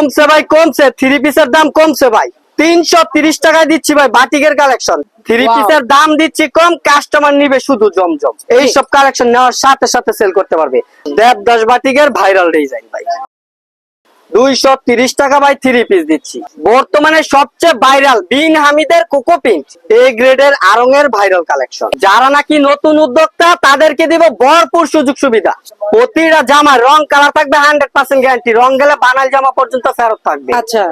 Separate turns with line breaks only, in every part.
কমছে ভাই, কমছে। থ্রি পিসের দাম কমছে ভাই, 330 টাকায় দিচ্ছি ভাই। বাটিকের কালেকশন, থ্রি
Wow.
পিসের দাম দিচ্ছি কম, কাস্টমার নিবে শুধু জমজম। এইসব কালেকশন নেওয়ার সাথে সাথে সেল করতে পারবে। দেবদাস বাটিকের ভাইরাল ডিজাইন ভাই, 230 টাকা ভাই থ্রি পিস দিচ্ছি। বর্তমানে সবচেয়ে ভাইরাল বিন হামিদের কোকো পিঙ্ক এ গ্রেডের আড়ং-এর ভাইরাল কালেকশন। যারা নাকি নতুন উদ্যোক্তা তাদেরকে দিব ভরপুর সুযোগ সুবিধা। প্রতিটা জামা রং কালার থাকবে 100% গ্যারান্টি, রং গেলে বানাল জামা পর্যন্ত ফেরত থাকবে।
আচ্ছা,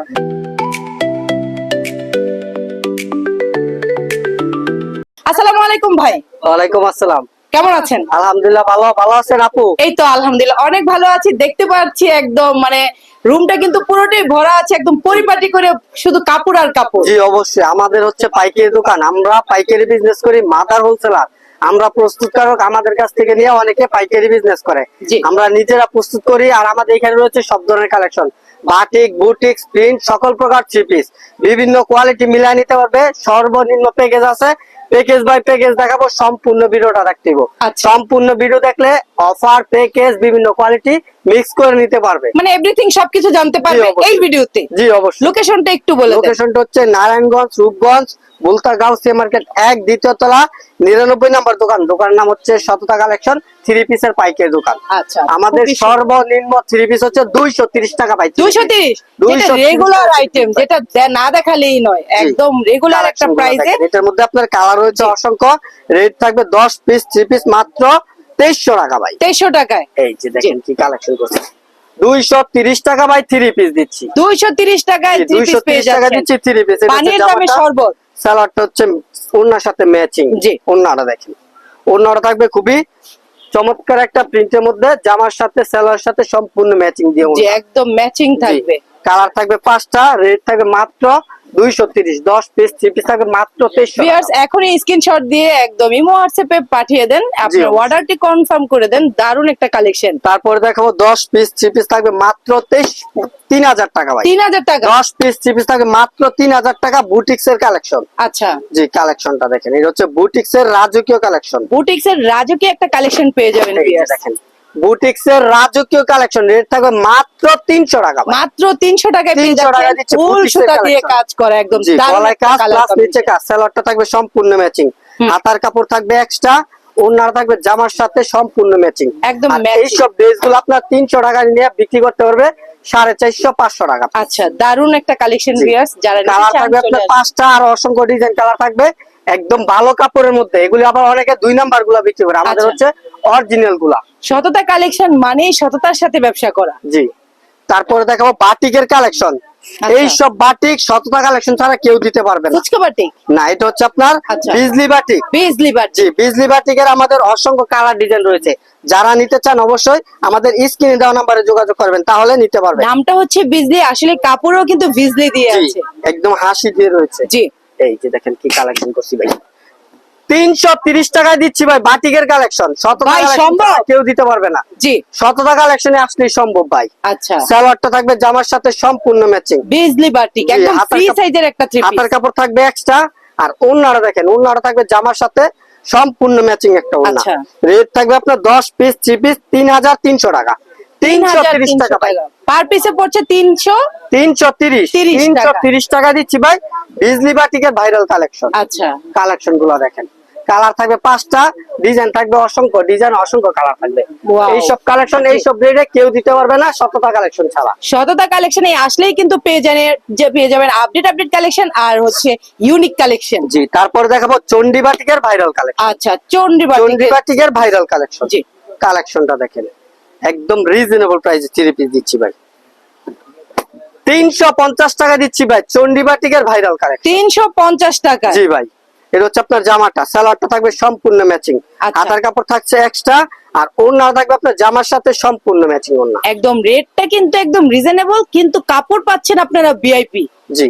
আসসালামু আলাইকুম ভাই।
ওয়ালাইকুম আসসালাম।
কেমন আছেন?
আলহামদুলিল্লাহ, ভালো। ভালো আছেন আপু?
এই তো আলহামদুলিল্লাহ অনেক ভালো আছি। দেখতে পাচ্ছি একদম মানে রুমটা কিন্তু পুরোটাই ভরা আছে, একদম পরিপাটি করে শুধু কাপড় আর কাপড়।
জি অবশ্যই, আমাদের হচ্ছে পাইকারি দোকান, আমরা পাইকারি বিজনেস করি। মাদার হোলসেলার, আমরা প্রস্তুতকারক, আমাদের কাছ থেকে নিয়ে অনেকে পাইকারি বিজনেস করে।
জি।
আমরা নিজেরা প্রস্তুত করি। আর আমাদের এখানে রয়েছে সব ধরনের কালেকশন, বাটিক, বুটিক, প্রিন্ট, সকল প্রকার থ্রি পিস, বিভিন্ন কোয়ালিটি মিলিয়ে নিতে পারবে। সর্বনিম্ন প্যাকেজ আছে, প্যাকেজ বাই প্যাকেজ দেখাবো। সম্পূর্ণ ভিডিওটা দেখতে হবে।
আচ্ছা।
সম্পূর্ণ ভিডিও দেখলে অফার, প্যাকেজ, বিভিন্ন কোয়ালিটি মিক্স করে নিতে পারবে।
মানে এভরিথিং সবকিছু জানতে পারবে
অবশ্যই।
এই ভিডিওতে।
জি অবশ্যই।
লোকেশনটা একটু বলে দেন।
লোকেশনটা হচ্ছে নারায়ণগঞ্জ, রূপগঞ্জ, বুলতাগাঁও সি মার্কেট 1, দ্বিতীয় তলা, 99 নম্বর দোকান। দোকানের নাম হচ্ছে সততা কালেকশন, থ্রি পিসের পাইকারি দোকান।
আচ্ছা,
আমাদের
খুবই সুন্দর।
সর্বনিম্ন থ্রি পিস হচ্ছে 230 টাকা ভাই।
230, যেটা
230
রেগুলার
টাকা
আইটেম,
ভাই।
যেটা না দেখালেই নয়,
জি।
একদম রেগুলার একটা
কালেকশনগুলো
প্রাইসে।
দেখেন। এটার মধ্যে আপনার কালার রয়েছে অসংখ্য। রেট থাকবে 10 পিস থ্রি পিস মাত্র 2300 টাকা ভাই।
2300 টাকায়।
এই যে দেখেন কি কালেকশন করছে, 230 টাকা ভাই থ্রি পিস দিচ্ছি।
230 টাকায় 3 পিস পেয়ে
230 টাকা
যাচ্ছেন।
দিচ্ছি থ্রি পিস।
পানির দামে শরবত।
সালোয়ারটা হচ্ছে ওড়নার সাথে ম্যাচিং।
জি।
ওড়নাটা দেখেন, ওড়নাটা থাকবে খুবই চমৎকার একটা প্রিন্টের মধ্যে, জামার সাথে সালোয়ারের সাথে সম্পূর্ণ ম্যাচিং দিয়ে
জি, একদম ম্যাচিং থাকবে।
কালার থাকবে 5টা, রেট থাকবে মাত্র 230। 10 পিস থ্রি পিস থাকবে মাত্র 2300
ভিউয়ার্স, এখনই স্ক্রিনশট দিয়ে একদম ইমো হোয়াটসঅ্যাপে পাঠিয়ে দেন, আপনার
অবশ্যই।
অর্ডারটি কনফার্ম করে দেন। দারুণ একটা কালেকশন।
তারপরে দেখাবো 10 পিস থ্রি পিস থাকবে মাত্র 3000 টাকা ভাই।
3000 টাকা।
10 পিস থ্রি পিস থাকবে মাত্র 3000 টাকা। বুটিক্স এর কালেকশন।
আচ্ছা,
জি, কালেকশনটা দেখেন, এটা হচ্ছে বুটিক্স এর রাজকীয় কালেকশন।
বুটিক্স এর রাজকীয় একটা কালেকশন পেয়ে যাবেন
এই যে
ভিউয়ার্স।
দেখেন, বুটিক্স এর রাজকীয় কালেকশন, রেট থাকবে মাত্র 300 টাকা ভাই।
মাত্র 300 টাকায় পেয়ে
300 টাকা
যাচ্ছেন।
দিচ্ছে
ফুল
বুটিক্স এর
সুতা দিয়ে
কালেকশন।
কাজ করা, একদম
জি,
দারুণ
গলায়
একটা
কাজ
কালার
প্লাস নিচে কাজ, সালোয়ারটা থাকবে সম্পূর্ণ ম্যাচিং। হাতার কাপড় থাকবে এক্সট্রা, ওড়নাটা থাকবে জামার সাথে সম্পূর্ণ ম্যাচিং।
একদম
আর
matching।
এইসব ড্রেসগুলো আপনার 300 টাকা নিয়ে বিক্রি করতে পারবে 450-500 টাকা।
আচ্ছা, দারুণ একটা কালেকশন
জি।
ভিউয়ার্স। যারা নিতে
কালার
চান
থাকবে
চলে
আপনার
আসুন।
5টা, আর অসংখ্য ডিজাইন কালার থাকবে একদম ভালো কাপড়ের মধ্যে। এগুলি আবার অনেকে 2 নাম্বার গুলা বিক্রি করে, আমাদের
আচ্ছা।
হচ্ছে অরিজিনাল গুলা।
সততা কালেকশন মানেই সততার সাথে ব্যবসা করা।
জি। তারপরে দেখাবো বাটিকের কালেকশন। এই সব বাটিক সততা কালেকশন ছাড়া কেউ দিতে পারবে না।
ফুচকা বাটিক।
না, এটা হচ্ছে আপনার
আচ্ছা।
বিজলি বাটিক।
বিজলি
জি,
বাটিক।
বিজলি বাটিকের আমাদের অসংখ্য কালার ডিজাইন রয়েছে। যারা নিতে চান অবশ্যই আমাদের স্ক্রিনে দেওয়া নাম্বারে যোগাযোগ করবেন, তাহলে নিতে পারবেন।
নামটা হচ্ছে বিজলি, আসলে কাপড়ও কিন্তু বিজলি দিয়ে
জি,
আছে।
একদম হাসি দিয়ে রয়েছে।
জি।
এই যে দেখেন কি কালেকশন করছি ভাই, 330 টাকায় দিচ্ছি ভাই বাটিকের কালেকশন। শততা
ভাই,
কালেকশন
সম্ভব?
কেউ দিতে পারবে না।
জি।
শততা কালেকশনে আসলেই সম্ভব ভাই।
আচ্ছা,
সালোয়ারটা থাকবে জামার সাথে সম্পূর্ণ ম্যাচিং।
বিজলি বাটিক
জি,
একদম
হাতার
ফ্রি
কাপড়-
সাইজের একটা থ্রি
হাতার
পিস।
কাপড় থাকবে এক্সট্রা, আর ওড়নাটা দেখেন, ওড়নাটা থাকবে জামার সাথে সম্পূর্ণ ম্যাচিং একটা ওড়না।
আচ্ছা।
রেট থাকবে আপনার 10 পিস থ্রি পিস 3300 টাকা। 330 টাকা ভাই।
পার পিসে পড়ছে 300।
330 টাকা দিচ্ছি ভাই। বিজলি বাটিকের ভাইরাল কালেকশন।
আচ্ছা,
কালেকশন গুলো দেখেন, কালার থাকবে 5টা, ডিজাইন থাকবে অসংখ্য, ডিজাইন অসংখ্য কালার থাকবে।
Wow.
এইসব কালেকশন এইসব রেটে কেউ দিতে পারবে না সততা কালেকশন ছাড়া।
সততা কালেকশনে আসলেই কিন্তু পেয়ে যাবেন আপডেট কালেকশন আর হচ্ছে ইউনিক কালেকশন।
জি। তারপর দেখাবো চন্ডী বাটিকের ভাইরাল কালেকশন।
আচ্ছা, চন্ডী
চন্ডী
বাটিক।
বাটিকের ভাইরাল কালেকশন।
জি।
কালেকশনটা দেখেন, একদম রিজনেবল প্রাইসে থ্রি পিস দিচ্ছি ভাই, 350 টাকা দিচ্ছি ভাই। চন্ডী বাটিকের ভাইরাল কালেকশন
350 টাকা।
জি ভাই। এটা হচ্ছে আপনার জামাটা, সালোয়ারটা থাকবে সম্পূর্ণ ম্যাচিং,
আচ্ছা।
হাতার কাপড় থাকছে এক্সট্রা, আর ওড়না থাকবে আপনার জামার সাথে সম্পূর্ণ ম্যাচিং ওড়না।
একদম রেটটা কিন্তু একদম রিজনেবল, কিন্তু কাপড় পাচ্ছেন আপনারা ভিআইপি।
জি।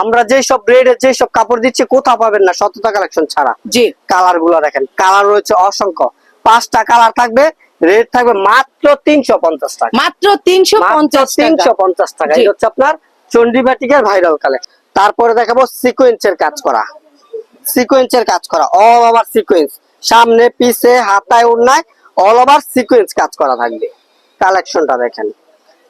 আমরা যেসব ব্রেডের যেসব কাপড় দিচ্ছি কোথাও পাবেন না সততা কালেকশন ছাড়া।
জি।
কালার গুলো দেখেন, কালার রয়েছে অসংখ্য, 5টা কালার থাকবে। রেট থাকবে মাত্র 350 টাকা।
মাত্র 350 টাকা।
350 টাকা।
জি।
এটা হচ্ছে আপনার চন্ডী বাটিকের ভাইরাল কালেকশন। তারপরে দেখাবো সিকোয়েন্সের কাজ করা, সিকোয়েন্সের কাজ করা, অল ওভার সিকোয়েন্স, সামনে পিছে হাতায় ওড়নায় অল ওভার সিকোয়েন্স কাজ করা থাকবে। কালেকশনটা দেখেন,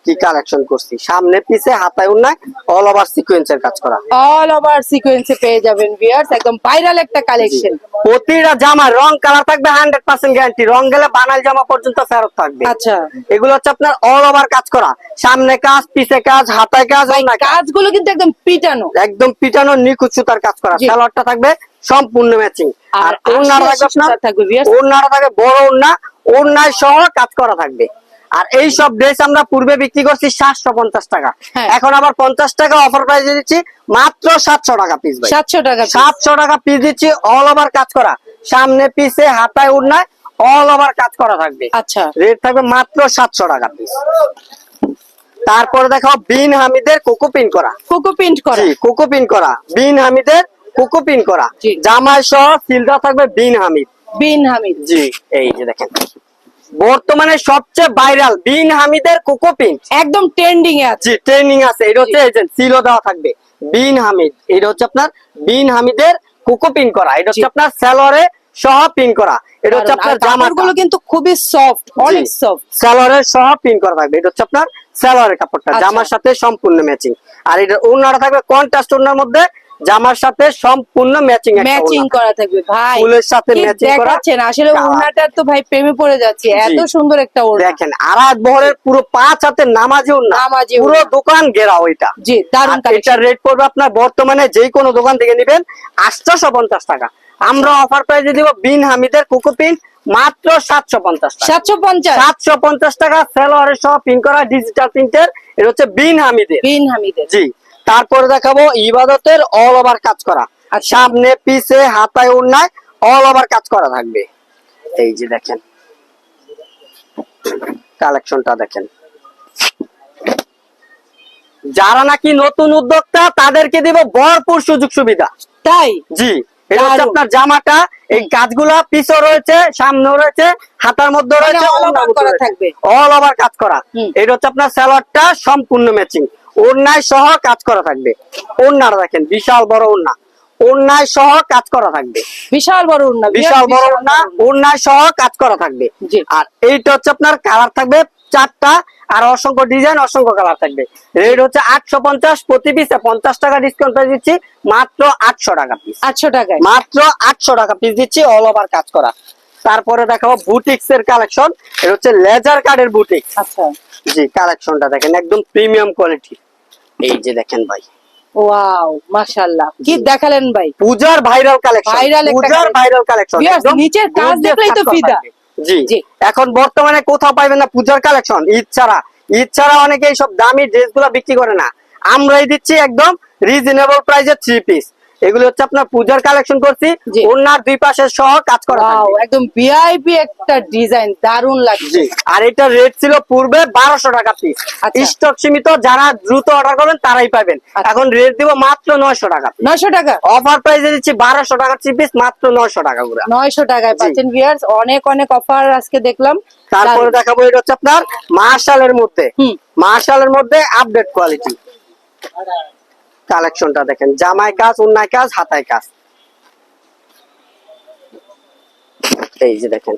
কি কালেকশন করছি, সামনে পিছে হাতায় উন্নয় অল ওভার সিকোয়েন্সের কাজ করা।
অল ওভার সিকোয়েন্সে পেয়ে যাবেন ভিউয়ার্স, একদম ভাইরাল একটা কালেকশন।
প্রতিটা জামা রং কালার থাকবে 100% গ্যারান্টি, রং গেলে বানাল জামা পর্যন্ত ফেরত থাকবে।
আচ্ছা,
এগুলো হচ্ছে আপনার অল ওভার কাজ করা, সামনে কাজ, পিছে কাজ, হাতায় কাজ, ওড়নায় কাজ।
কাজগুলো কিন্তু একদম পিটানো,
একদম পিটানো নিখুঁত সুতার কাজ করা।
জি।
সালোয়ারটা থাকবে সম্পূর্ণ ম্যাচিং, আর ওড়নাটা থাকবে আপনার,
থাকবে ভিউয়ার্স।
ওড়নাটা থাকবে বড় ওড়না, ওড়নায় সহ কাজ করা থাকবে। আর এই সব ড্রেস আমরা পূর্বে বিক্রি করছি 750 টাকা,
হ্যাঁ।
এখন আবার 50 টাকা অফার প্রাইসে দিচ্ছি মাত্র 700 টাকা পিস ভাই।
700 টাকা piece।
700 টাকা পিস দিচ্ছি, অল ওভার কাজ করা, সামনে পিছে হাতায় ওড়নায় অল ওভার কাজ করা থাকবে।
আচ্ছা,
রেট থাকবে মাত্র 700 টাকা পিস। তারপরে দেখাও বিন হামিদের কোকো পিন করা,
কোকো প্রিন্ট করা।
জি কোকো পিন করা, বিন হামিদের কোকো পিন করা,
জি।
জামাই সহ সিলটা থাকবে বিন হামিদ।
বিন হামিদ।
জি, এই যে দেখেন বর্তমানে সবচেয়ে ভাইরাল বিন হামিদের কোকো পিন,
একদম ট্রেন্ডিং এ আছে।
জি ট্রেনিং আছে। এটা হচ্ছে এই যে সিলও দেওয়া থাকবে বিন হামিদ, এটা হচ্ছে আপনার বিন হামিদের কোকো পিন করা, এটা হচ্ছে
জি।
আপনার সালোয়ারে সহ পিন করা, এটা হচ্ছে আপনার জামা
জামাগুলো কিন্তু খুবই সফট, অনেক সফট।
সালোয়ারের সহ পিন করা থাকবে, এটা হচ্ছে আপনার সালোয়ারের কাপড়টা
আচ্ছা।
জামার সাথে সম্পূর্ণ ম্যাচিং। আর এটা ওড়নাটা থাকবে কন্ট্রাস্ট ওড়নার মধ্যে, জামার সাথে সম্পূর্ণ ম্যাচিং,
ম্যাচিং করা থাকবে ভাই,
ফুলের সাথে
কি
ম্যাচিং করা।
দেখাচ্ছেন আসলে ওড়নাটার তো ভাই প্রেমে পড়ে যাচ্ছে, এত সুন্দর একটা ওড়না।
দেখেন আড়াত বহরের পুরো 5 হাতের নামাজি ওড়না,
নামাজি
পুরো
ওড়না।
দোকান ঘেরা ওইটা।
জি, দারুণ
আর
কালেকশন।
এটার রেট পড়বে আপনার বর্তমানে যে কোনো দোকান থেকে নেবেন 850 টাকা, আমরা অফার প্রাইসে দিব বিন হামিদের কোকো পিন মাত্র 750 টাকা।
750।
750 টাকা সালোয়ারের সহ পিন করা ডিজিটাল প্রিন্টের, এটা হচ্ছে বিন হামিদের।
বিন হামিদের।
জি, তারপরে দেখাবো ইবাদতের অল ওভার কাজ করা,
আচ্ছা।
সামনে পিছে হাতায় ওড়নায় অল ওভার কাজ করা থাকবে। এই যে দেখেন কালেকশনটা দেখেন, যারা নাকি নতুন উদ্যোক্তা তাদেরকে দিব ভরপুর সুযোগ সুবিধা।
তাই
জি, এটা হচ্ছে
দারুণ।
আপনার জামাটা, এই কাজগুলা পিছও রয়েছে, সামনেও রয়েছে, হাতার মধ্যে রয়েছে,
all over করা থাকবে।
অল ওভার কাজ করা।
হুম।
এটা হচ্ছে আপনার সালোয়ারটা সম্পূর্ণ ম্যাচিং, ওড়নায় সহ কাজ করা থাকবে। ওড়নাটা দেখেন বিশাল বড় ওড়না, ওড়নায় সহ কাজ করা থাকবে,
বিশাল বড় ওড়না,
বিশাল বড় ওড়না, ওড়নায় সহ কাজ করা থাকবে।
জি।
আর এইটা হচ্ছে আপনার কালার থাকবে 4টা, আর অসংখ্য ডিজাইন, অসংখ্য কালার থাকবে। রেট হচ্ছে 850, প্রতি পিসে 50 টাকা ডিসকাউন্ট প্রাইস দিচ্ছি মাত্র 800 টাকা পিস।
800 টাকায়।
মাত্র 800 টাকা পিস দিচ্ছি, অল ওভার কাজ করা। তারপরে দেখাবো বুটিক্স এর কালেকশন, এটা হচ্ছে লেজার কার্ডের বুটিক্স।
আচ্ছা,
জি, কালেকশনটা দেখেন একদম প্রিমিয়াম কোয়ালিটি। এই যে দেখেন ভাই,
ওয়াও মাশাআল্লাহ, কি দেখালেন ভাই।
পূজার ভাইরাল কালেকশন,
Viral একটা
পূজার
collection।
Viral collection.
Viewers, নিচের কাজ দেখলেই তো ফিদা।
জি,
জি।
এখন বর্তমানে কোথাও পাইবেন না পূজার কালেকশন, ঈদ ছাড়া। ঈদ ছাড়া অনেকে সব দামি ড্রেসগুলো বিক্রি করে না, আমরাই দিচ্ছি একদম রিজনেবল প্রাইসে 3 পিস। এগুলো হচ্ছে আপনার পূজার কালেকশন করছি,
জি।
ওনার দুই পাশে সহ কাজ করা
ওয়াও,
থাকবে।
একদম ভিআইপি একটা ডিজাইন, দারুণ লাগছে।
জি, আর এটা রেট ছিল পূর্বে 1200 টাকা পিস,
আচ্ছা।
স্টক সীমিত, যারা দ্রুত অর্ডার করবেন তারাই পাবেন।
আচ্ছা।
এখন রেট দিব মাত্র 900 টাকা,
900 টাকা।
অফার প্রাইসে দিচ্ছি 1200 টাকা 3 পিস, মাত্র 900 টাকা করে।
900 টাকায় পাচ্ছেন ভিউয়ার্স, অনেক অনেক অফার আজকে দেখলাম।
তারপরে
দারুণ।
দেখাবো এটা হচ্ছে আপনার মার্শালের মধ্যে,
হুম।
মার্শালের মধ্যে আপডেট কোয়ালিটি। কালেকশনটা দেখেন, জামায় কাজ, ওড়নায় কাজ, হাতায় কাজ। এই যে দেখেন,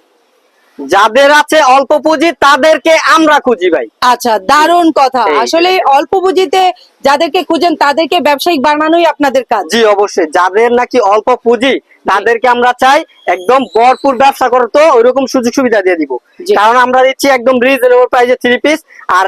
যাদের আছে অল্প পুঁজি তাদেরকে আমরা খুঁজি ভাই।
আচ্ছা, দারুণ কথা।
এই।
আসলে অল্প পুঁজিতে যাদেরকে খুঁজেন তাদেরকে ব্যবসায়িক বানানোই আপনাদের কাজ।
জি অবশ্যই, যাদের নাকি অল্প পুঁজি তাদেরকে আমরা চাই একদম ভরপুর ব্যবসা করতে, ওইরকম সুযোগ সুবিধা দিয়ে দিব।
জি।
কারণ আমরা দিচ্ছি একদম রিজনেবল প্রাইসে 3 পিস, আর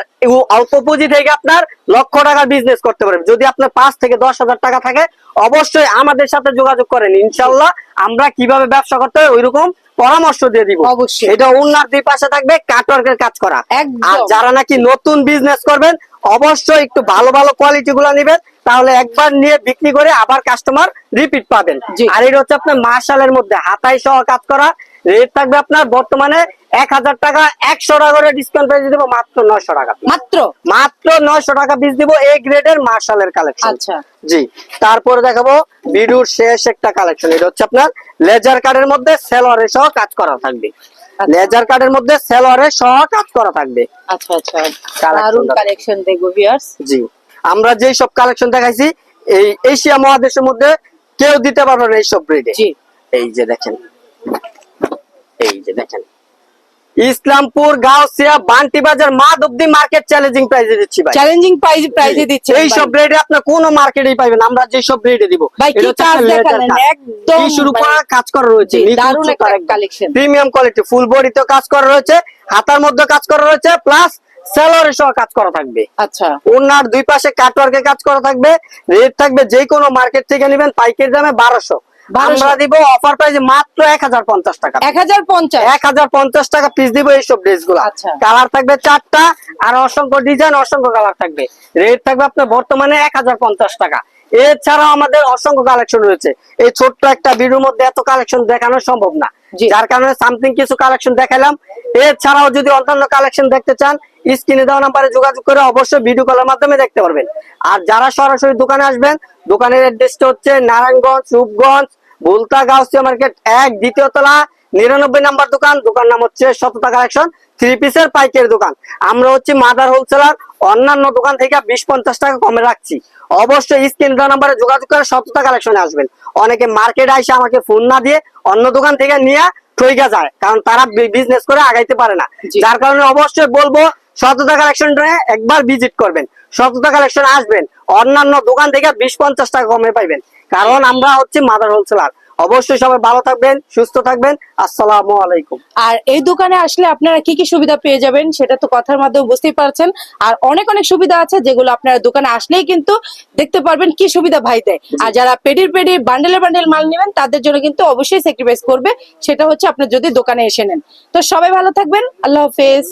অল্প পুঁজি থেকে আপনার লক্ষ টাকার বিজনেস করতে পারবেন। যদি আপনার 5 থেকে 10,000 টাকা থাকে অবশ্যই আমাদের সাথে যোগাযোগ করেন, ইনশাল্লাহ আমরা কিভাবে ব্যবসা করতে হয় ওইরকম পরামর্শ দিয়ে দিব।
অবশ্যই।
এটা ওনার দুই পাশে থাকবে কাটওয়ার্কের কাজ করা।
একদম।
আর যারা নাকি নতুন বিজনেস করবেন অবশ্যই একটু ভালো ভালো কোয়ালিটি গুলা নেবেন, তাহলে একবার নিয়ে বিক্রি করে আবার কাস্টমার রিপিট পাবেন।
জি।
আর এটা হচ্ছে আপনার মার্শালের মধ্যে হাতাই সহ কাজ করা, রেট থাকবে আপনার বর্তমানে 1000 টাকা, 100 টাকা করে ডিসকাউন্ট প্রাইস দিব মাত্র 900 টাকা piece।
মাত্র
মাত্র 900 টাকা পিস দিব, এই গ্রেডের মার্শালের কালেকশন।
আচ্ছা।
জি, তারপরে দেখাবো ভিডিওর শেষ একটা কালেকশন, এটা হচ্ছে আপনার লেজার কার্ডের মধ্যে সেলোয়ারের সহ কাজ করা থাকবে। লেজার কার্ডের মধ্যে সেলোয়ারের সহ কাজ করা থাকবে।
আচ্ছা আচ্ছা, দারুণ কালেকশন দেখবো ভিউয়ার্স।
জি, আমরা যেই সব কালেকশন দেখাইছি এই এশিয়া মহাদেশের মধ্যে কেউ দিতে পারবে না এইসব ব্রিডে।
জি।
এই যে দেখেন, এই যে দেখেন ইসলামপুর, গাউসিয়া, বান্টি বাজার, মাধবদী মার্কেট চ্যালেঞ্জিং প্রাইসে দিচ্ছি ভাই।
চ্যালেঞ্জিং প্রাইজে দিচ্ছে
এই সব রেটে আপনি কোন মার্কেটেই পাবেন, আমরা যে সব রেটে দিব।
ভাই কি
এটা হচ্ছে
কাজ
একটা leather
দেখালেন,
কাজ।
একদম
কি শুরু করা কাজ করা রয়েছে,
জি, দারুণ একটা কালেকশন।
প্রিমিয়াম কোয়ালিটি, ফুল বডিতে কাজ করা রয়েছে, হাতার মধ্যে কাজ করা রয়েছে, প্লাস সেলরের সহ কাজ করা থাকবে।
আচ্ছা,
ওনার দুই পাশে কাটওয়ার্কে কাজ করা থাকবে। রেট থাকবে যে কোনো মার্কেট থেকে নেবেন পাইকারি দামে 1200, আমরা দিব অফার প্রাইসে মাত্র 1050 টাকা।
1050
1050 টাকা পিস দিব এইসব ড্রেস গুলো।
আচ্ছা।
কালার থাকবে 4টা, আর অসংখ্য ডিজাইন, অসংখ্য কালার থাকবে। রেট থাকবে আপনার বর্তমানে 1050 টাকা। এছাড়াও আমাদের অসংখ্য কালেকশন রয়েছে। এই ছোট্ট একটা ভিডিওর মধ্যে এত কালেকশন দেখানো সম্ভব না,
জি।
যার কারণে সামথিং কিছু কালেকশন দেখালাম। এছাড়াও যদি অন্যান্য কালেকশন দেখতে চান, স্ক্রিনে দেওয়া নাম্বারে যোগাযোগ করে অবশ্যই ভিডিও কলের মাধ্যমে দেখতে পারবেন। আর যারা সরাসরি দোকানে আসবেন, দোকানের অ্যাড্রেসটা হচ্ছে নারায়ণগঞ্জ, রূপগঞ্জ, ভুলতা, গাউসিয়া মার্কেট 1, দ্বিতীয় তলা, 99 নাম্বার দোকান। দোকান নাম হচ্ছে সততা কালেকশন, 3 পিসের পাইকারি দোকান। আমরা হচ্ছে মাদার হোলসেলার, অন্যান্য দোকান থেকে 20-50 টাকা কমে রাখছি। অবশ্যই স্ক্রিন দেওয়া নাম্বারে যোগাযোগ করে সততা কালেকশনে আসবেন। অনেকে মার্কেটে এসে আমাকে ফোন না দিয়ে অন্য দোকান থেকে নিয়ে ঠইকা যায়, কারণ তারা বিজনেস করে আগাইতে পারে না।
জি।
যার কারণে অবশ্যই বলবো সততা কালেকশন একবার ভিজিট করবেন, সততা কালেকশন আসবেন, অন্যান্য দোকান থেকে 20-50 টাকা কমে পাইবেন, কারণ আমরা হচ্ছে মাদার হোলসেলার। অবশ্যই সবাই ভালো থাকবেন, সুস্থ থাকবেন। আসসালামু আলাইকুম।
আর এই দোকানে আসলে আপনারা কি কি সুবিধা পেয়ে যাবেন সেটা তো কথার মাধ্যমে বুঝতেই পারছেন। আর অনেক অনেক সুবিধা আছে যেগুলো আপনারা দোকানে আসলেই কিন্তু দেখতে পারবেন কি সুবিধা ভাই দেয়। আর যারা পেডির বান্ডেলে বান্ডেল মাল নেবেন তাদের জন্য কিন্তু অবশ্যই স্যাক্রিফাইস করবে, সেটা হচ্ছে আপনি যদি দোকানে এসে নেন। তো সবাই ভালো থাকবেন, আল্লাহ হাফেজ।